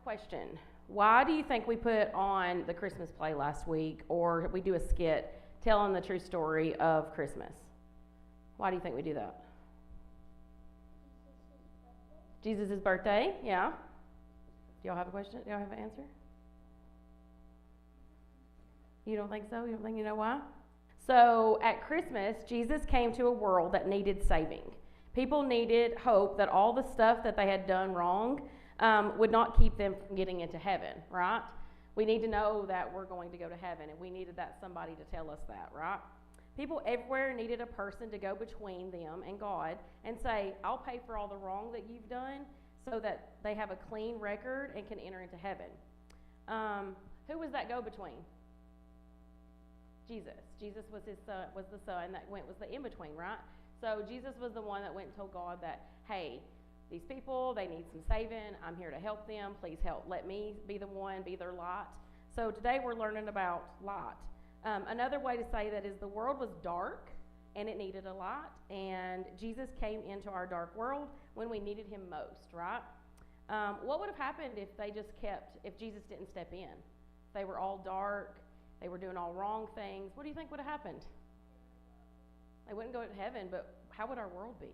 question. Why do you think we put on the Christmas play last week, or we do a skit telling the true story of Christmas? Why do you think we do that? Jesus' birthday, yeah. Do y'all have a question? Do y'all have an answer? You don't think so? You don't think you know why? So at Christmas, Jesus came to a world that needed saving. People needed hope that all the stuff that they had done wrong would not keep them from getting into heaven, right? We need to know that we're going to go to heaven, and we needed that somebody to tell us that, right? People everywhere needed a person to go between them and God and say, I'll pay for all the wrong that you've done so that they have a clean record and can enter into heaven. Who was that go-between? Jesus. Jesus was his son, was the son that was the in-between, right? So Jesus was the one that went and told God that, hey, these people, they need some saving. I'm here to help them. Please help. Let me be the one, be their light. So today we're learning about light. Another way to say that is the world was dark and it needed a light, and Jesus came into our dark world when we needed him most, right? What would have happened if if Jesus didn't step in? They were all dark, they were doing all wrong things. What do you think would have happened? They wouldn't go to heaven, but how would our world be?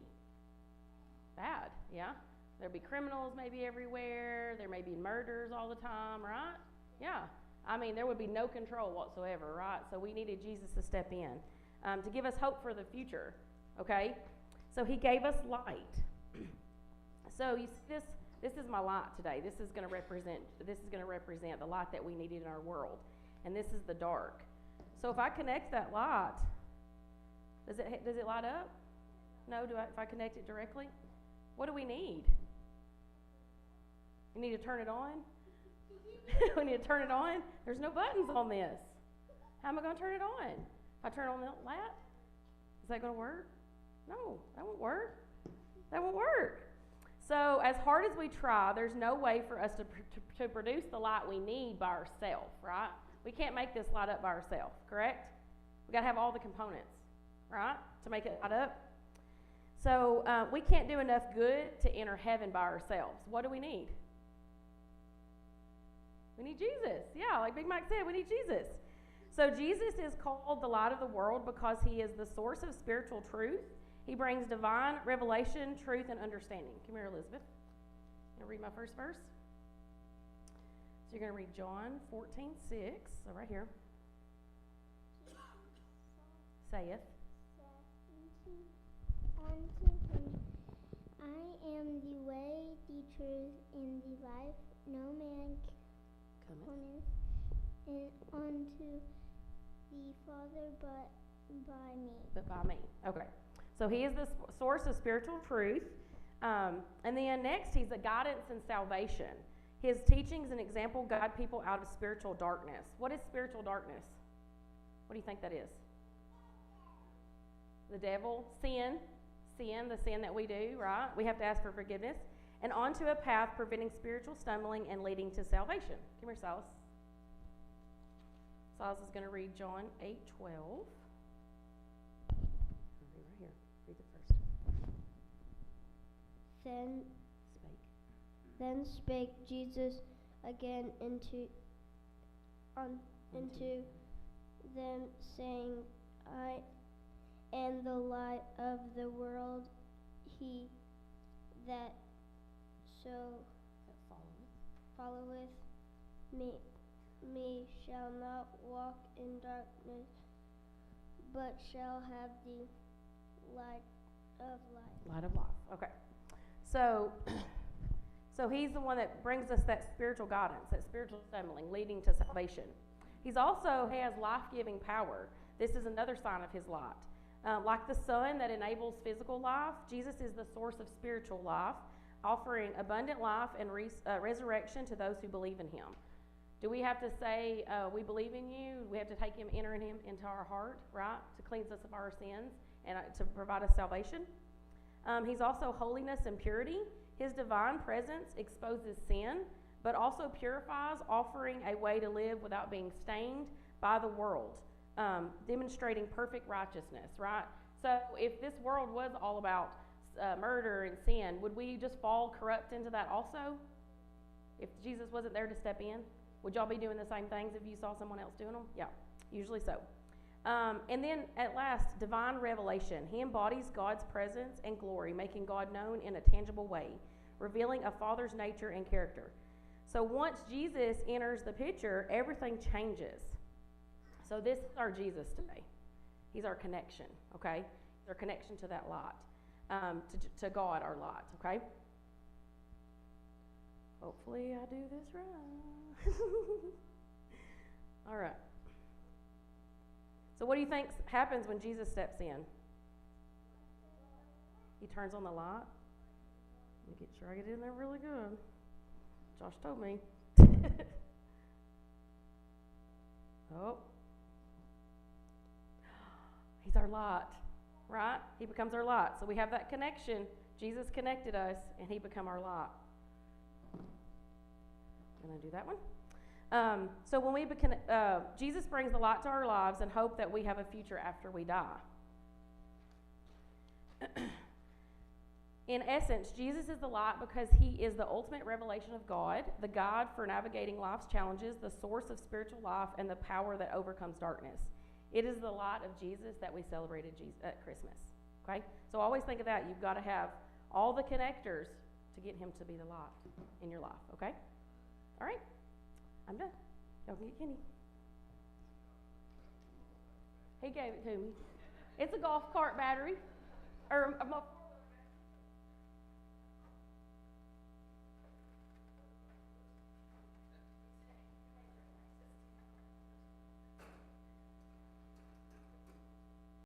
Bad, yeah? There'd be criminals maybe everywhere, there may be murders all the time, right? Yeah. I mean, there would be no control whatsoever, right? So we needed Jesus to step in to give us hope for the future, okay? So he gave us light. So you see this is my light today. This is going to represent the light that we needed in our world. And this is the dark. So if I connect that light, does it light up? No, if I connect it directly? What do we need? You need to turn it on? We need to turn it on. There's no buttons on this. How am I going to turn it on? If I turn on the light, is that going to work? No, that won't work. That won't work. So as hard as we try, there's no way for us to produce the light we need by ourselves, right? We can't make this light up by ourselves, correct? We got to have all the components, right, to make it light up. So we can't do enough good to enter heaven by ourselves. What do we need? We need Jesus. Yeah, like Big Mike said, we need Jesus. So Jesus is called the light of the world because he is the source of spiritual truth. He brings divine revelation, truth, and understanding. Come here, Elizabeth. I'm going to read my first verse. So you're going to read John 14:6. So right here. Saith. Unto him, I am the way, the truth, and the life. No man cometh unto the Father but by me. But by me. Okay. So he is the source of spiritual truth. And then next, he's the guidance and salvation. His teachings and example guide people out of spiritual darkness. What is spiritual darkness? What do you think that is? The devil, sin, the sin that we do, right? We have to ask for forgiveness. And onto a path preventing spiritual stumbling and leading to salvation. Come here, Silas. Silas is going to read John 8:12. Right here. Read it first. Then spake Jesus again into them, saying, I am the light of the world. He that followeth me shall not walk in darkness, but shall have the light of life. Light of life. Okay. So he's the one that brings us that spiritual guidance, that spiritual stumbling, leading to salvation. He's also has life-giving power. This is another sign of his light. Like the sun that enables physical life, Jesus is the source of spiritual life, offering abundant life and resurrection to those who believe in him. Do we have to say, we believe in you? We have to take him, enter him into our heart, right? To cleanse us of our sins and to provide us salvation. He's also holiness and purity. His divine presence exposes sin, but also purifies, offering a way to live without being stained by the world, demonstrating perfect righteousness, right? So if this world was all about murder and sin, would we just fall corrupt into that also? If Jesus wasn't there to step in, would y'all be doing the same things if you saw someone else doing them? Yeah, usually so. And then at last, divine revelation. He embodies God's presence and glory, making God known in a tangible way, revealing a father's nature and character. So once Jesus enters the picture, everything changes. So this is our Jesus today. He's our connection, okay? He's our connection to that lot, to God, our lot, okay? Hopefully I do this right. All right. So what do you think happens when Jesus steps in? He turns on the light. Let me get sure I get in there really good. Josh told me. Oh. He's our light, right? He becomes our light. So we have that connection. Jesus connected us, and he become our light. I'm going to do that one. So when we Jesus brings the light to our lives and hope that we have a future after we die. In essence, Jesus is the light because he is the ultimate revelation of God, the guide for navigating life's challenges, the source of spiritual life, and the power that overcomes darkness. It is the light of Jesus that we celebrated at Christmas. Okay? So always think of that. You've got to have all the connectors to get him to be the light in your life. Okay? All right? I'm done. Y'all can get Kenny. He gave it to me. It's a golf cart battery. Or